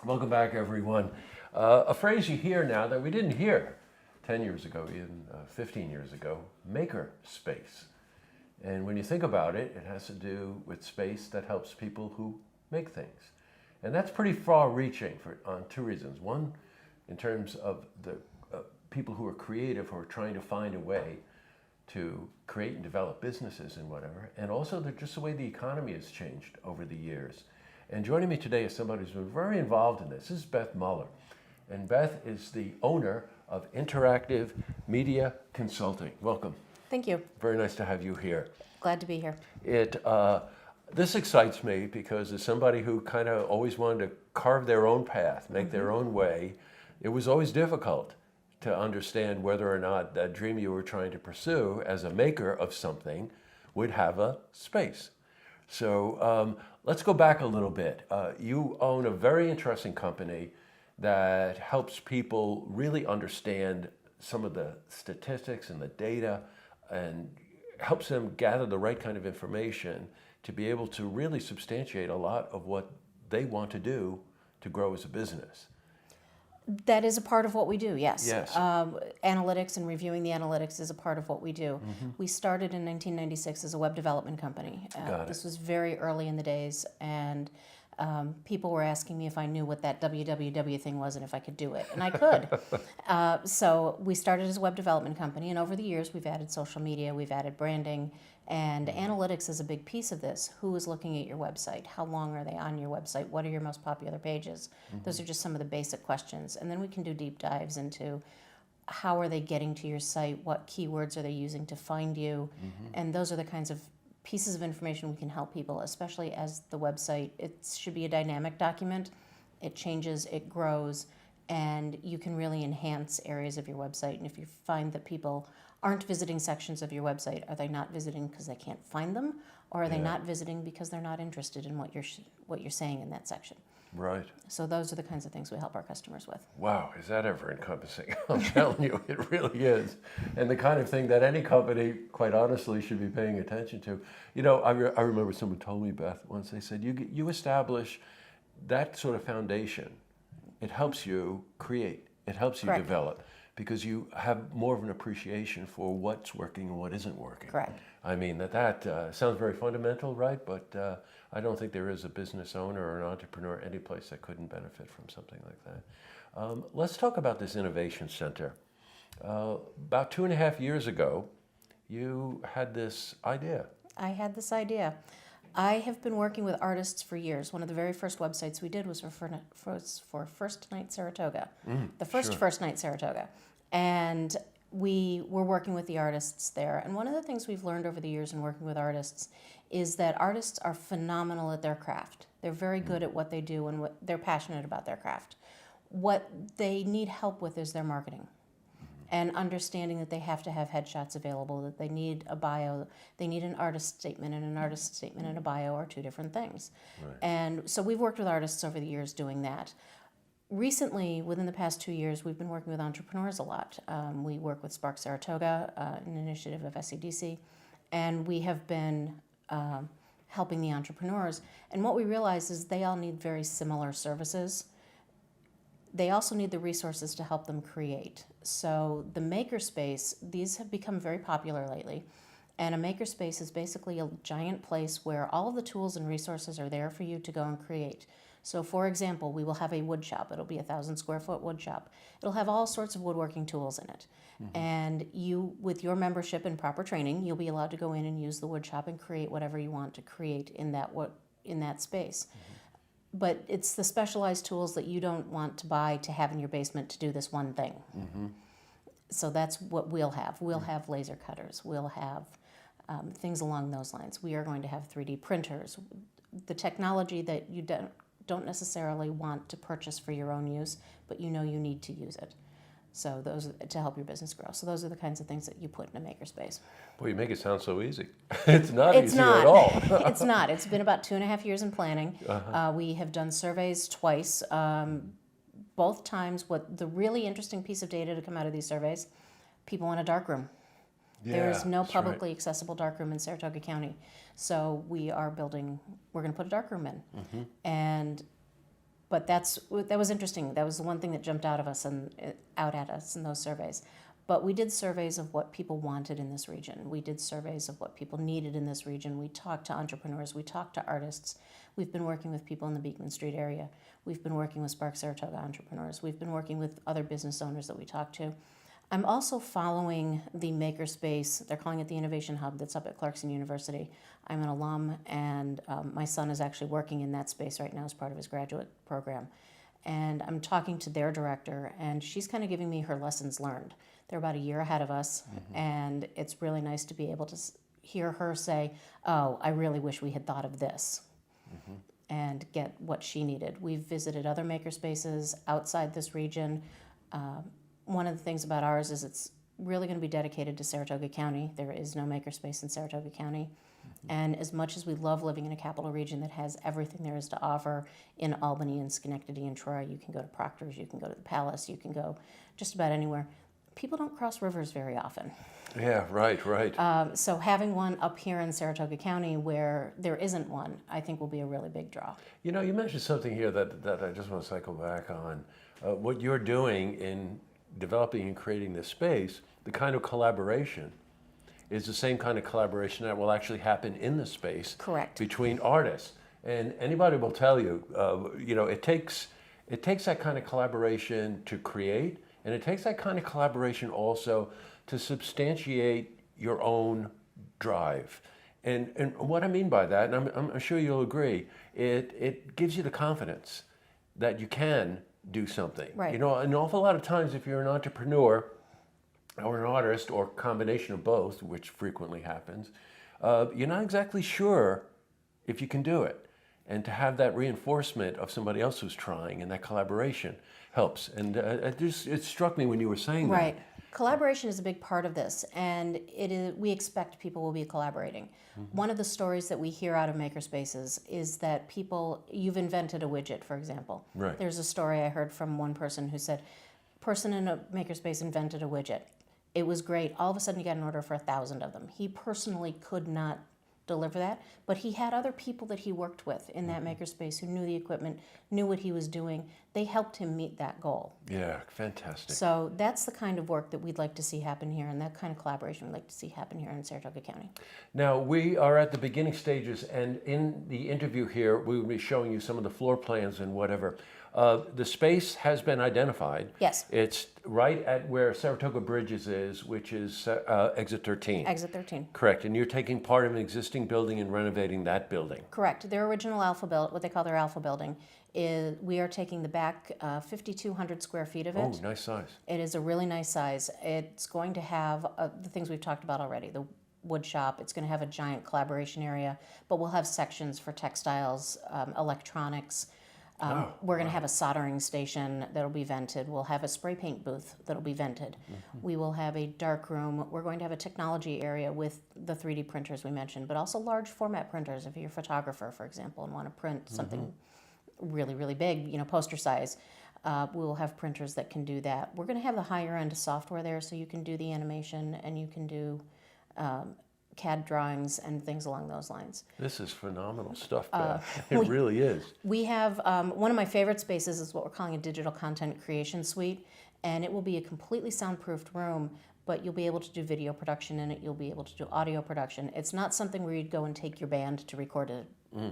Welcome back, everyone. A phrase you hear now that we didn't hear 10 years ago, even 15 years ago, makerspace. And when you think about it, it has to do with space that helps people who make things. And that's pretty far-reaching on two reasons. One, in terms of the people who are creative, who are trying to find a way to create and develop businesses and whatever, and also just the way the economy has changed over the years. And joining me today is somebody who's been very involved in this. This is Beth Muller. And Beth is the owner of Interactive Media Consulting. Welcome. Thank you. Very nice to have you here. Glad to be here. This excites me because as somebody who kind of always wanted to carve their own path, make their own way, it was always difficult to understand whether or not that dream you were trying to pursue as a maker of something would have a space. So let's go back a little bit. You own a very interesting company that helps people really understand some of the statistics and the data and helps them gather the right kind of information to be able to really substantiate a lot of what they want to do to grow as a business. That is a part of what we do, yes. Yes. Analytics and reviewing the analytics is a part of what we do. We started in 1996 as a web development company. This was very early in the days, and people were asking me if I knew what that www thing was and if I could do it, and I could. So we started as a web development company, and over the years we've added social media, we've added branding, and analytics is a big piece of this. Who is looking at your website? How long are they on your website? What are your most popular pages? Those are just some of the basic questions. And then we can do deep dives into how are they getting to your site? What keywords are they using to find you? And those are the kinds of pieces of information we can help people, especially as the website, it should be a dynamic document. It changes, it grows, and you can really enhance areas of your website. And if you find that people aren't visiting sections of your website, are they not visiting because they can't find them, or are they not visiting because they're not interested in what you're saying in that section? Right. So those are the kinds of things we help our customers with. Wow, is that ever encompassing? I'm telling you, it really is. And the kind of thing that any company, quite honestly, should be paying attention to. You know, I remember someone told me, Beth, once they said, you establish that sort of foundation. It helps you create. It helps you Correct. develop because you have more of an appreciation for what's working and what isn't working. Correct. I mean, that sounds very fundamental, right? But I don't think there is a business owner or an entrepreneur any place that couldn't benefit from something like that. Let's talk about this innovation center. About 2.5 years ago, you had this idea. I had this idea. I have been working with artists for years. One of the very first websites we did was for First Night Saratoga, the first sure. First Night Saratoga. And we were working with the artists there. And one of the things we've learned over the years in working with artists is that artists are phenomenal at their craft. They're very good at what they do and they're passionate about their craft. What they need help with is their marketing. And understanding that they have to have headshots available, that they need a bio, they need an artist statement, and an artist statement and a bio are two different things. Right. And so we've worked with artists over the years doing that. Recently, within the past 2 years, we've been working with entrepreneurs a lot. We work with Spark Saratoga, an initiative of SEDC, and we have been helping the entrepreneurs. And what we realize is they all need very similar services. They also need the resources to help them create. So the makerspace, these have become very popular lately. And a makerspace is basically a giant place where all of the tools and resources are there for you to go and create. So for example, we will have a wood shop. It'll be a 1,000 square foot wood shop. It'll have all sorts of woodworking tools in it. And you, with your membership and proper training, you'll be allowed to go in and use the wood shop and create whatever you want to create in that space. But it's the specialized tools that you don't want to buy to have in your basement to do this one thing. So that's what we'll have. We'll have laser cutters. We'll have things along those lines. We are going to have 3D printers. The technology that you don't necessarily want to purchase for your own use, but you know you need to use it. So those to help your business grow. So those are the kinds of things that you put in a makerspace. Well, you make it sound so easy. It's not It's easy not. at all. It's not. It's been about 2.5 years in planning. We have done surveys twice. Both times, what the really interesting piece of data to come out of these surveys, people want a darkroom. There's no that's publicly accessible darkroom in Saratoga County. So we're going to put a darkroom in. And But that was interesting. That was the one thing that jumped out at us in those surveys. But we did surveys of what people wanted in this region. We did surveys of what people needed in this region. We talked to entrepreneurs. We talked to artists. We've been working with people in the Beekman Street area. We've been working with Spark Saratoga entrepreneurs. We've been working with other business owners that we talked to. I'm also following the makerspace. They're calling it the Innovation Hub that's up at Clarkson University. I'm an alum, and my son is actually working in that space right now as part of his graduate program. And I'm talking to their director, and she's kind of giving me her lessons learned. They're about a year ahead of us, and it's really nice to be able to hear her say, oh, I really wish we had thought of this, and get what she needed. We've visited other makerspaces outside this region. One of the things about ours is it's really going to be dedicated to Saratoga County. There is no makerspace in Saratoga County. And as much as we love living in a capital region that has everything there is to offer in Albany and Schenectady and Troy, you can go to Proctor's, you can go to the Palace, you can go just about anywhere. People don't cross rivers very often. Yeah, right. So having one up here in Saratoga County where there isn't one, I think will be a really big draw. You know, you mentioned something here that I just want to cycle back on. What you're doing in developing and creating this space, the kind of collaboration is the same kind of collaboration that will actually happen in the space. Correct. Between artists. And anybody will tell you, you know, it takes that kind of collaboration to create, and it takes that kind of collaboration also to substantiate your own drive. And what I mean by that, and I'm sure you'll agree, it gives you the confidence that you can do something. Right. You know, an awful lot of times if you're an entrepreneur or an artist or combination of both, which frequently happens, you're not exactly sure if you can do it. And to have that reinforcement of somebody else who's trying and that collaboration helps. And it struck me when you were saying that. Right. Collaboration is a big part of this, and we expect people will be collaborating. One of the stories that we hear out of makerspaces is that you've invented a widget, for example. Right. There's a story I heard from one person who said, person in a makerspace invented a widget. It was great. All of a sudden, you got an order for 1,000 of them. He personally could not deliver that, but he had other people that he worked with in that makerspace who knew the equipment, knew what he was doing. They helped him meet that goal. Yeah, fantastic. So that's the kind of work that we'd like to see happen here, and that kind of collaboration we'd like to see happen here in Saratoga County. Now, we are at the beginning stages, and in the interview here, we will be showing you some of the floor plans and whatever. The space has been identified. Yes. It's right at where Saratoga Bridges is, which is exit 13. Exit 13. Correct. And you're taking part of an existing building and renovating that building. Correct. Their original alpha build, what they call their alpha building, is we are taking the back 5,200 square feet of it. Oh, nice size. It is a really nice size. It's going to have the things we've talked about already, the wood shop. It's going to have a giant collaboration area, but we'll have sections for textiles, electronics. We're going to have a soldering station that'll be vented. We'll have a spray paint booth that'll be vented. We will have a dark room. We're going to have a technology area with the 3D printers we mentioned, but also large format printers. If you're a photographer, for example, and want to print something really, really big, poster size, we will have printers that can do that. We're going to have the higher end software there, so you can do the animation and you can do CAD drawings and things along those lines. This is phenomenal stuff, Beth. It really is. We have, one of my favorite spaces is what we're calling a digital content creation suite, and it will be a completely soundproofed room, but you'll be able to do video production in it, you'll be able to do audio production. It's not something where you'd go and take your band to record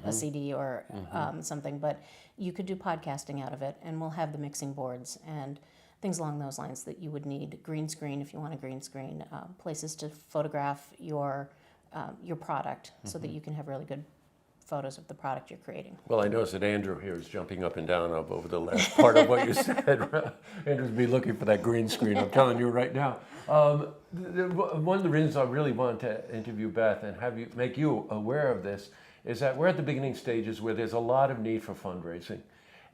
a CD or something, but you could do podcasting out of it, and we'll have the mixing boards and things along those lines that you would need. Green screen if you want a green screen, places to photograph your product so that you can have really good photos of the product you're creating. Well, I noticed that Andrew here is jumping up and down over the last part of what you said. Andrew's be looking for that green screen, I'm telling you right now. One of the reasons I really want to interview Beth and make you aware of this is that we're at the beginning stages where there's a lot of need for fundraising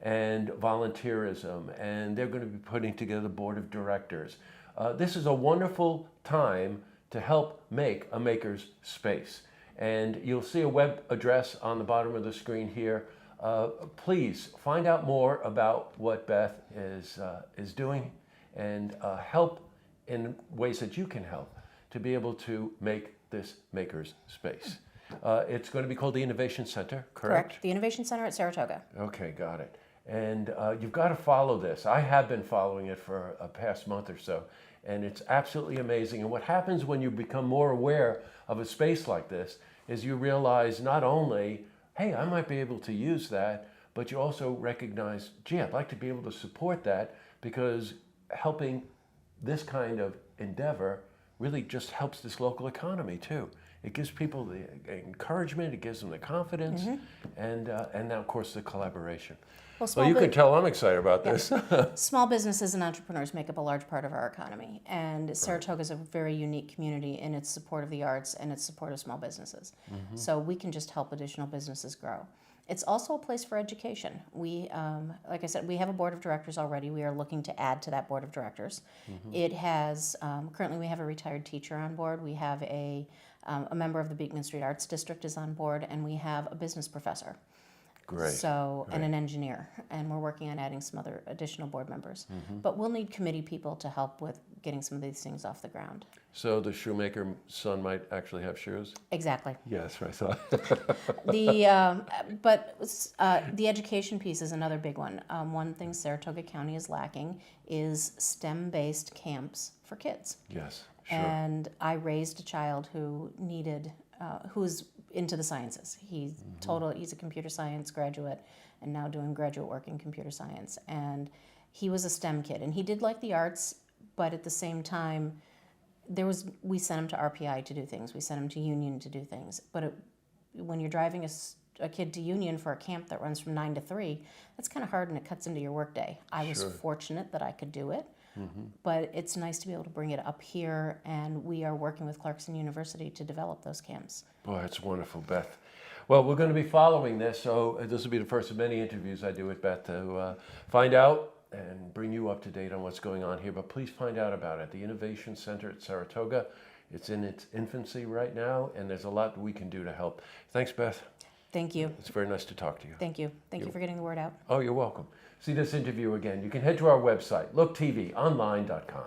and volunteerism, and they're going to be putting together a board of directors. This is a wonderful time to help make a maker's space. And you'll see a web address on the bottom of the screen here. Please find out more about what Beth is doing and help in ways that you can help to be able to make this maker's space. It's going to be called the Innovation Center, correct? Correct. The Innovation Center at Saratoga. Okay, got it. And you've got to follow this. I have been following it for a past month or so, and it's absolutely amazing. And what happens when you become more aware of a space like this is you realize not only, hey, I might be able to use that, but you also recognize, gee, I'd like to be able to support that, because helping this kind of endeavor really just helps this local economy too. It gives people the encouragement, it gives them the confidence, and now, of course, the collaboration. Well, you can tell I'm excited about this. Small businesses and entrepreneurs make up a large part of our economy, and Saratoga is a very unique community in its support of the arts and its support of small businesses. So we can just help additional businesses grow. It's also a place for education. We, like I said, we have a board of directors already. We are looking to add to that board of directors. It has, currently we have a retired teacher on board. We have a member of the Beekman Street Arts District is on board, and we have a business professor. Great. So, and an engineer, and we're working on adding some other additional board members. But we'll need committee people to help with getting some of these things off the ground. So the shoemaker son might actually have shoes? Exactly. Yes, I saw. The education piece is another big one. One thing Saratoga County is lacking is STEM-based camps for kids. Yes, sure. And I raised a child who needed, who's into the sciences. He's a computer science graduate and now doing graduate work in computer science. And he was a STEM kid, and he did like the arts, but at the same time, we sent him to RPI to do things. We sent him to Union to do things. But when you're driving a kid to Union for a camp that runs from 9 to 3, that's kind of hard, and it cuts into your workday. I was fortunate that I could do it. But it's nice to be able to bring it up here, and we are working with Clarkson University to develop those camps. Boy, that's wonderful, Beth. Well, we're going to be following this, so this will be the first of many interviews I do with Beth to find out and bring you up to date on what's going on here. But please find out about it. The Innovation Center at Saratoga, it's in its infancy right now, and there's a lot we can do to help. Thanks, Beth. Thank you. It's very nice to talk to you. Thank you. Thank you for getting the word out. Oh, you're welcome. See this interview again. You can head to our website, looktvonline.com.